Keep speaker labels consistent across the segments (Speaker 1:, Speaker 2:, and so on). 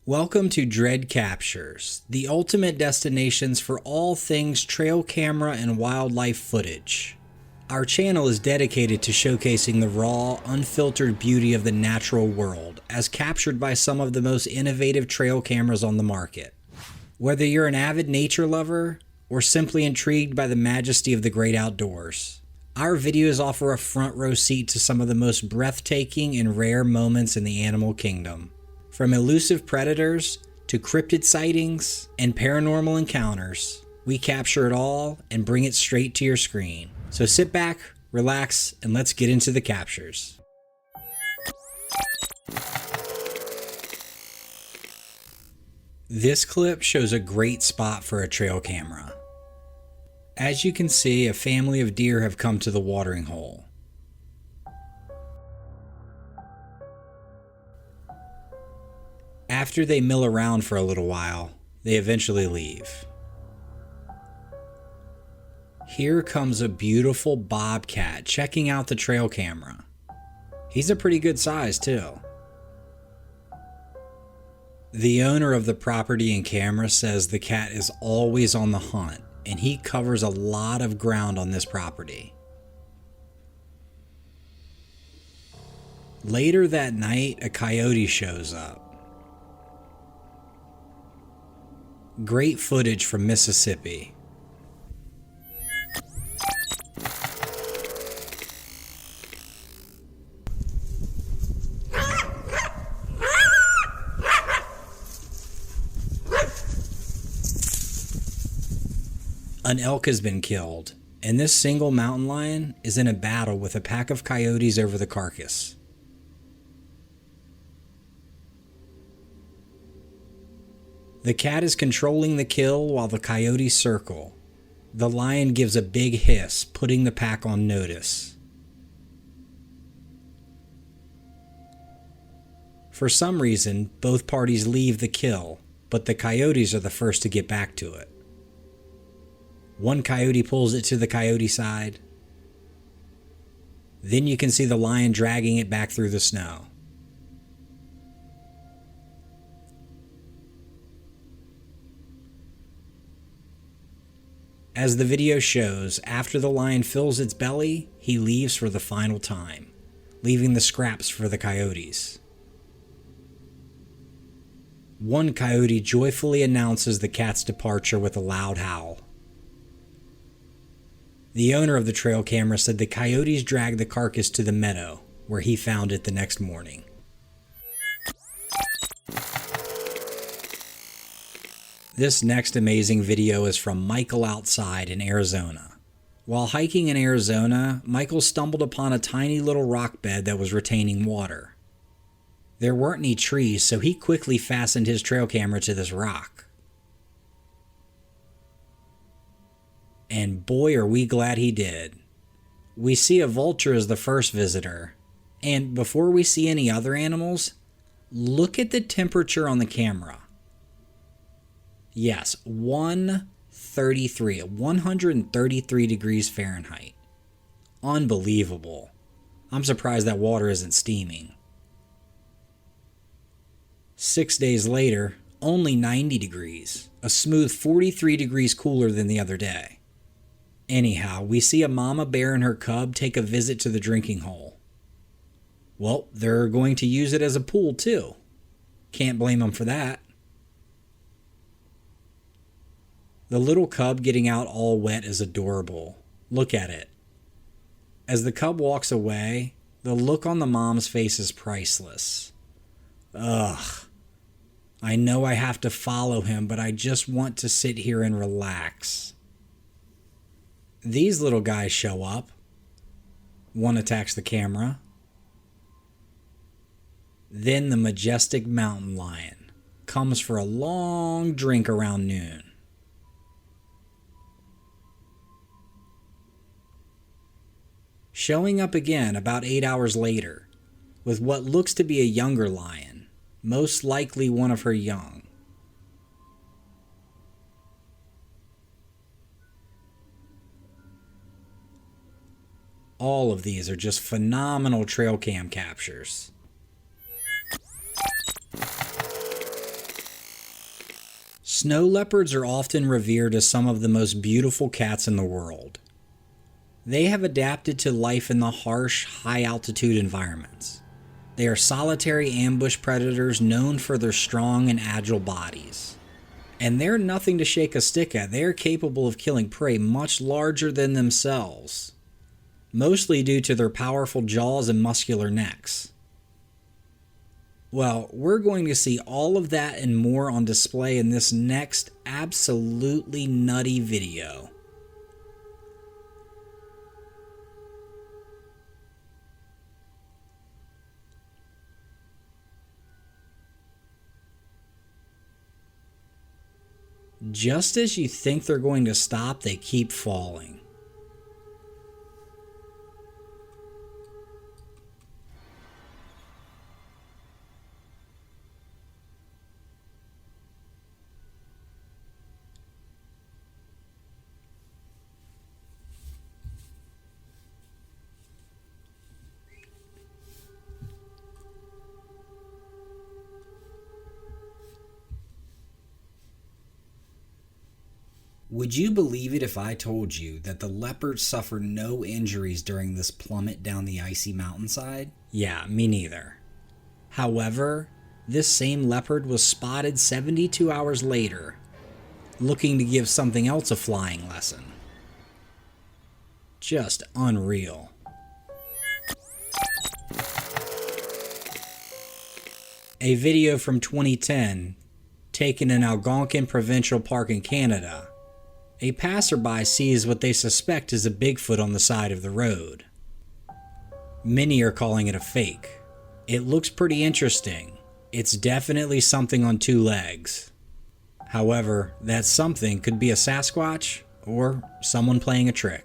Speaker 1: Welcome to Dread Captures, the ultimate destinations for all things trail camera and wildlife footage. Our channel is dedicated to showcasing the raw, unfiltered beauty of the natural world as captured by some of the most innovative trail cameras on the market. Whether you're an avid nature lover or simply intrigued by the majesty of the great outdoors, our videos offer a front row seat to some of the most breathtaking and rare moments in the animal kingdom. From elusive predators to cryptid sightings and paranormal encounters, we capture it all and bring it straight to your screen. So sit back, relax, and let's get into the captures. This clip shows a great spot for a trail camera. As you can see, a family of deer have come to the watering hole. After they mill around for a little while, they eventually leave. Here comes a beautiful bobcat checking out the trail camera. He's a pretty good size too. The owner of the property and camera says the cat is always on the hunt, and he covers a lot of ground on this property. Later that night, a coyote shows up. Great footage from Mississippi. An elk has been killed, and this single mountain lion is in a battle with a pack of coyotes over the carcass. The cat is controlling the kill while the coyotes circle. The lion gives a big hiss, putting the pack on notice. For some reason, both parties leave the kill, but the coyotes are the first to get back to it. One coyote pulls it to the coyote side. Then you can see the lion dragging it back through the snow. As the video shows, after the lion fills its belly, he leaves for the final time, leaving the scraps for the coyotes. One coyote joyfully announces the cat's departure with a loud howl. The owner of the trail camera said the coyotes dragged the carcass to the meadow, where he found it the next morning. This next amazing video is from Michael outside in Arizona. While hiking in Arizona, Michael stumbled upon a tiny little rock bed that was retaining water. There weren't any trees, so he quickly fastened his trail camera to this rock. And boy, are we glad he did. We see a vulture as the first visitor, and before we see any other animals, look at the temperature on the camera. Yes, 133 degrees Fahrenheit. Unbelievable. I'm surprised that water isn't steaming. 6 days later, only 90 degrees, a smooth 43 degrees cooler than the other day. Anyhow, we see a mama bear and her cub take a visit to the drinking hole. Well, they're going to use it as a pool too. Can't blame them for that. The little cub getting out all wet is adorable. Look at it. As the cub walks away, the look on the mom's face is priceless. Ugh. I know I have to follow him, but I just want to sit here and relax. These little guys show up. One attacks the camera. Then the majestic mountain lion comes for a long drink around noon. Showing up again about 8 hours later with what looks to be a younger lion, most likely one of her young. All of these are just phenomenal trail cam captures. Snow leopards are often revered as some of the most beautiful cats in the world. They have adapted to life in the harsh, high-altitude environments. They are solitary ambush predators known for their strong and agile bodies. And they're nothing to shake a stick at. They are capable of killing prey much larger than themselves, mostly due to their powerful jaws and muscular necks. Well, we're going to see all of that and more on display in this next absolutely nutty video. Just as you think they're going to stop, they keep falling. Would you believe it if I told you that the leopard suffered no injuries during this plummet down the icy mountainside? Yeah, me neither. However, this same leopard was spotted 72 hours later, looking to give something else a flying lesson. Just unreal. A video from 2010, taken in Algonquin Provincial Park in Canada. A passerby sees what they suspect is a Bigfoot on the side of the road. Many are calling it a fake. It looks pretty interesting. It's definitely something on two legs. However, that something could be a Sasquatch or someone playing a trick.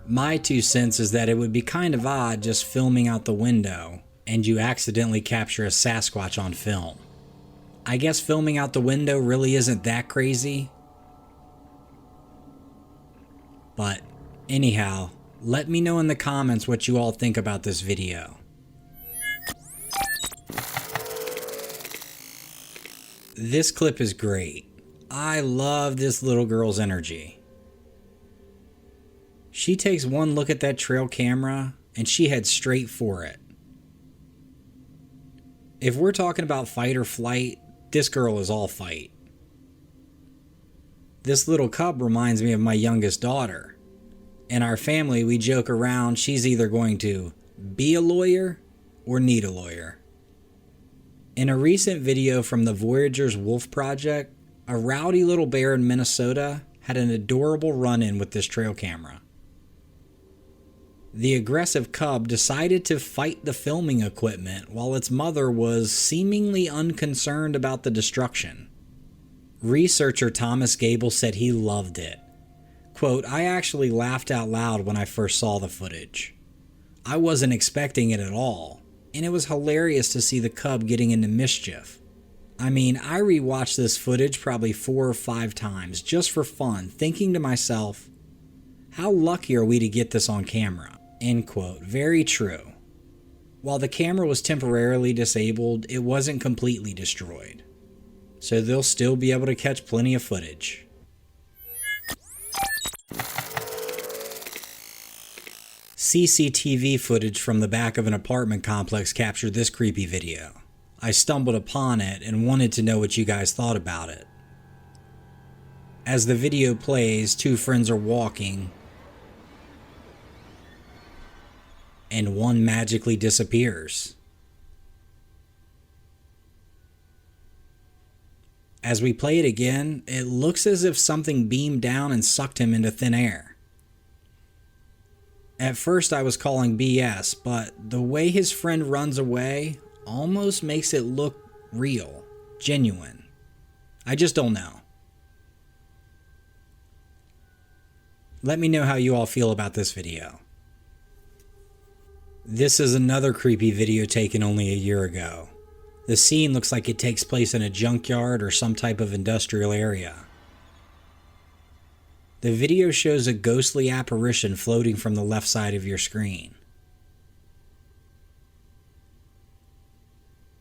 Speaker 1: My 2 cents is that it would be kind of odd just filming out the window and you accidentally capture a Sasquatch on film. I guess filming out the window really isn't that crazy. But anyhow, let me know in the comments what you all think about this video. This clip is great. I love this little girl's energy. She takes one look at that trail camera and she heads straight for it. If we're talking about fight or flight, this girl is all fight. This little cub reminds me of my youngest daughter. In our family, we joke around she's either going to be a lawyer or need a lawyer. In a recent video from the Voyagers Wolf Project, a rowdy little bear in Minnesota had an adorable run-in with this trail camera. The aggressive cub decided to fight the filming equipment while its mother was seemingly unconcerned about the destruction. Researcher Thomas Gable said he loved it. Quote, "I actually laughed out loud when I first saw the footage. I wasn't expecting it at all, and it was hilarious to see the cub getting into mischief. I mean, I rewatched this footage probably 4 or 5 times just for fun, thinking to myself, how lucky are we to get this on camera?" End quote. Very true. While the camera was temporarily disabled, it wasn't completely destroyed. So they'll still be able to catch plenty of footage. CCTV footage from the back of an apartment complex captured this creepy video. I stumbled upon it and wanted to know what you guys thought about it. As the video plays, 2 friends are walking, and one magically disappears. As we play it again, it looks as if something beamed down and sucked him into thin air. At first I was calling BS, but the way his friend runs away almost makes it look real, genuine. I just don't know. Let me know how you all feel about this video. This is another creepy video taken only a year ago. The scene looks like it takes place in a junkyard or some type of industrial area. The video shows a ghostly apparition floating from the left side of your screen.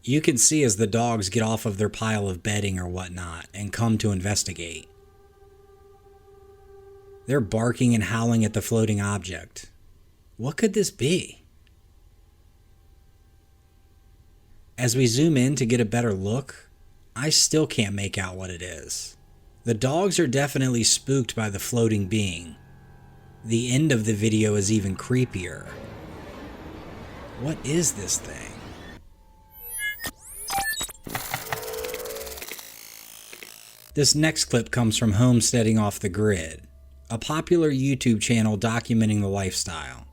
Speaker 1: You can see as the dogs get off of their pile of bedding or whatnot and come to investigate. They're barking and howling at the floating object. What could this be? As we zoom in to get a better look, I still can't make out what it is. The dogs are definitely spooked by the floating being. The end of the video is even creepier. What is this thing? This next clip comes from Homesteading Off the Grid, a popular YouTube channel documenting the lifestyle.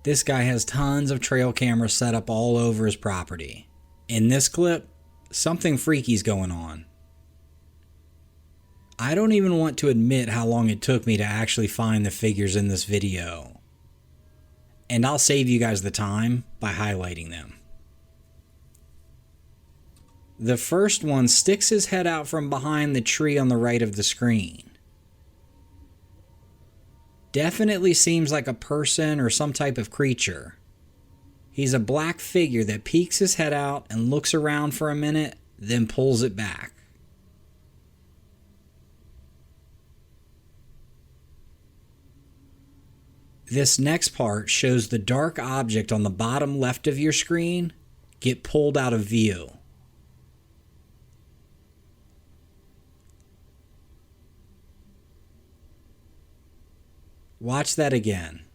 Speaker 1: This guy has tons of trail cameras set up all over his property. In this clip, something freaky's going on. I don't even want to admit how long it took me to actually find the figures in this video. And I'll save you guys the time by highlighting them. The first one sticks his head out from behind the tree on the right of the screen. Definitely seems like a person or some type of creature. He's a black figure that peeks his head out and looks around for a minute, then pulls it back. This next part shows the dark object on the bottom left of your screen get pulled out of view. Watch that again.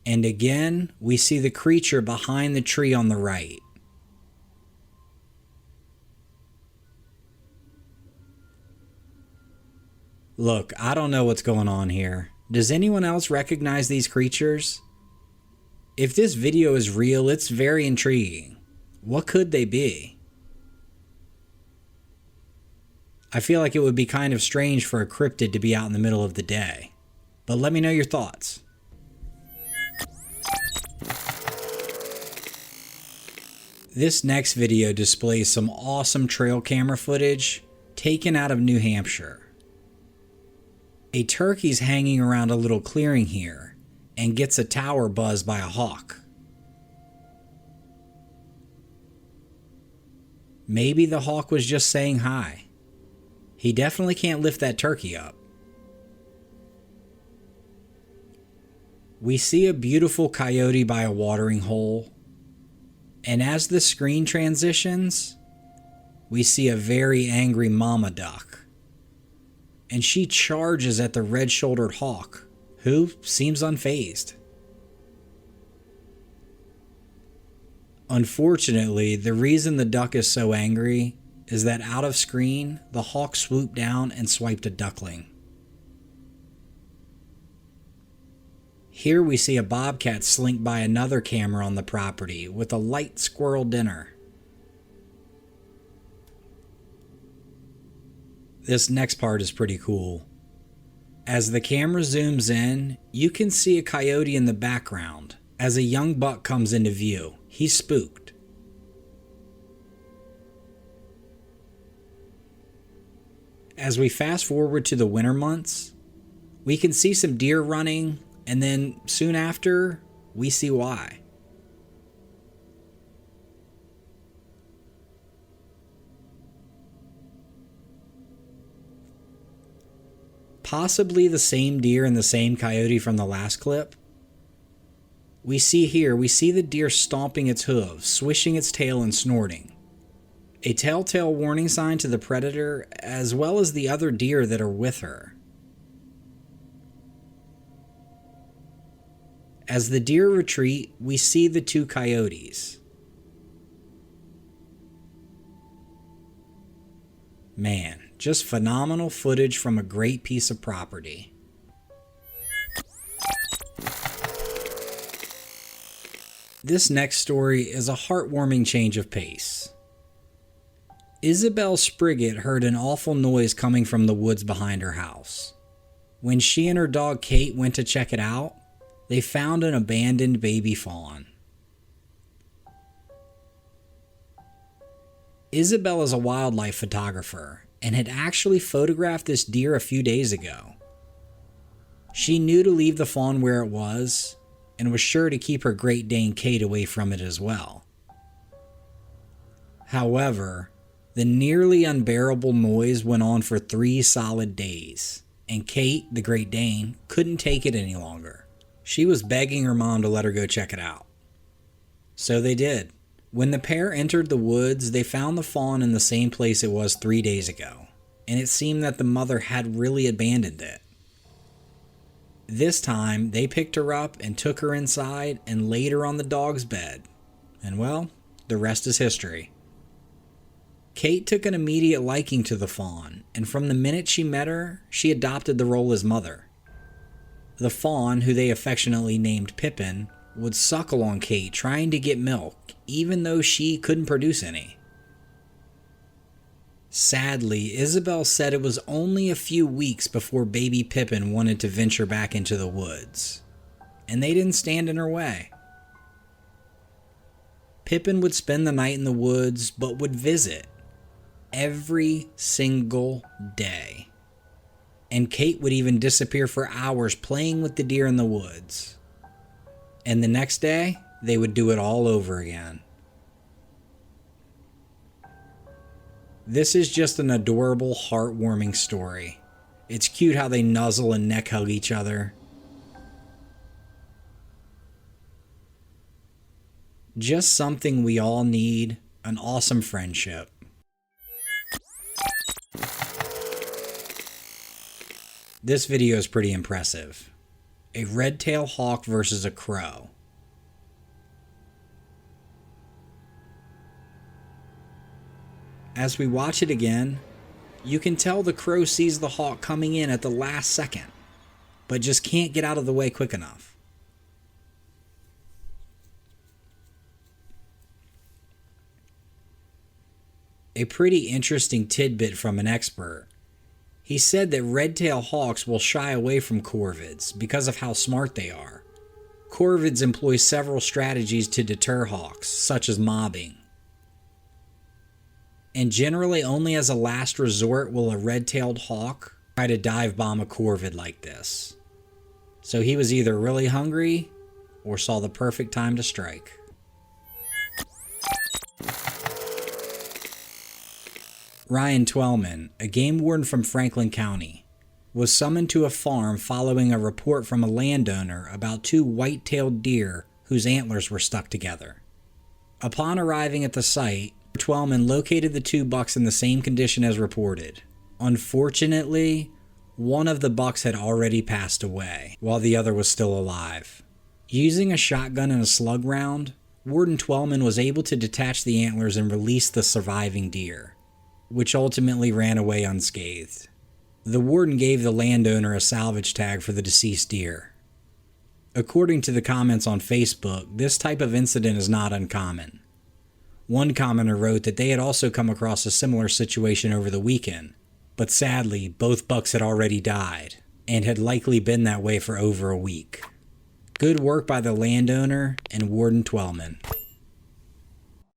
Speaker 1: And again, we see the creature behind the tree on the right. Look, I don't know what's going on here. Does anyone else recognize these creatures? If this video is real, it's very intriguing. What could they be? I feel like it would be kind of strange for a cryptid to be out in the middle of the day. But let me know your thoughts. This next video displays some awesome trail camera footage taken out of New Hampshire. A turkey's hanging around a little clearing here and gets a tower buzzed by a hawk. Maybe the hawk was just saying hi. He definitely can't lift that turkey up. We see a beautiful coyote by a watering hole. And as the screen transitions, we see a very angry mama duck. And she charges at the red-shouldered hawk, who seems unfazed. Unfortunately, the reason the duck is so angry is that out of screen, the hawk swooped down and swiped a duckling. Here we see a bobcat slink by another camera on the property with a light squirrel dinner. This next part is pretty cool. As the camera zooms in, you can see a coyote in the background as a young buck comes into view. He's spooked. As we fast forward to the winter months, we can see some deer running, and then soon after, we see why. Possibly the same deer and the same coyote from the last clip. We see the deer stomping its hooves, swishing its tail and snorting. A telltale warning sign to the predator as well as the other deer that are with her. As the deer retreat, we see the two coyotes. Man, just phenomenal footage from a great piece of property. This next story is a heartwarming change of pace. Isabel Spriggett heard an awful noise coming from the woods behind her house. When she and her dog Kate went to check it out, they found an abandoned baby fawn. Isabel is a wildlife photographer and had actually photographed this deer a few days ago. She knew to leave the fawn where it was and was sure to keep her Great Dane Kate away from it as well. However, the nearly unbearable noise went on for 3 solid days, and Kate, the Great Dane, couldn't take it any longer. She was begging her mom to let her go check it out. So they did. When the pair entered the woods, they found the fawn in the same place it was 3 days ago, and it seemed that the mother had really abandoned it. This time, they picked her up and took her inside and laid her on the dog's bed. And well, the rest is history. Kate took an immediate liking to the fawn, and from the minute she met her, she adopted the role as mother. The fawn, who they affectionately named Pippin, would suckle on Kate trying to get milk, even though she couldn't produce any. Sadly, Isabel said it was only a few weeks before baby Pippin wanted to venture back into the woods, and they didn't stand in her way. Pippin would spend the night in the woods, but would visit every single day. And Kate would even disappear for hours playing with the deer in the woods. And the next day, they would do it all over again. This is just an adorable, heartwarming story. It's cute how they nuzzle and neck hug each other. Just something we all need, an awesome friendship. This video is pretty impressive. A red-tailed hawk versus a crow. As we watch it again, you can tell the crow sees the hawk coming in at the last second, but just can't get out of the way quick enough. A pretty interesting tidbit from an expert. He said that red-tailed hawks will shy away from corvids because of how smart they are. Corvids employ several strategies to deter hawks, such as mobbing. And generally only as a last resort will a red-tailed hawk try to dive bomb a corvid like this. So he was either really hungry or saw the perfect time to strike. Ryan Twellman, a game warden from Franklin County, was summoned to a farm following a report from a landowner about 2 white-tailed deer whose antlers were stuck together. Upon arriving at the site, Twellman located the 2 bucks in the same condition as reported. Unfortunately, one of the bucks had already passed away, while the other was still alive. Using a shotgun and a slug round, Warden Twellman was able to detach the antlers and release the surviving deer, which ultimately ran away unscathed. The warden gave the landowner a salvage tag for the deceased deer. According to the comments on Facebook, this type of incident is not uncommon. One commenter wrote that they had also come across a similar situation over the weekend, but sadly, both bucks had already died, and had likely been that way for over a week. Good work by the landowner and Warden Twellman.